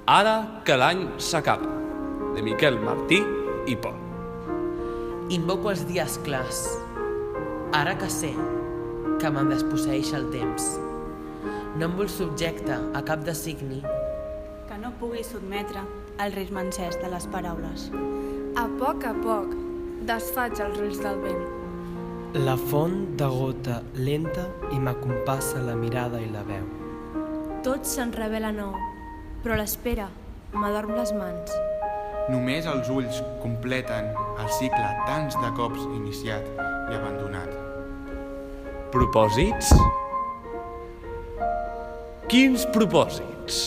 Ara que l'any s'acaba, de Miquel Martí i Pol. Invoco els dies clars, ara que sé que me'n desposseeix el temps. No em vull subjecte a cap designi que no pugui sotmetre el risc encès de les paraules. A poc, desfaig els ulls del vent. La font degota lenta i m'acompassa la mirada i la veu. Tot se'n revela nou, però l'espera m'adorm les mans. Només els ulls completen el cicle tants de cops iniciat i abandonat. Propòsits? Quins propòsits?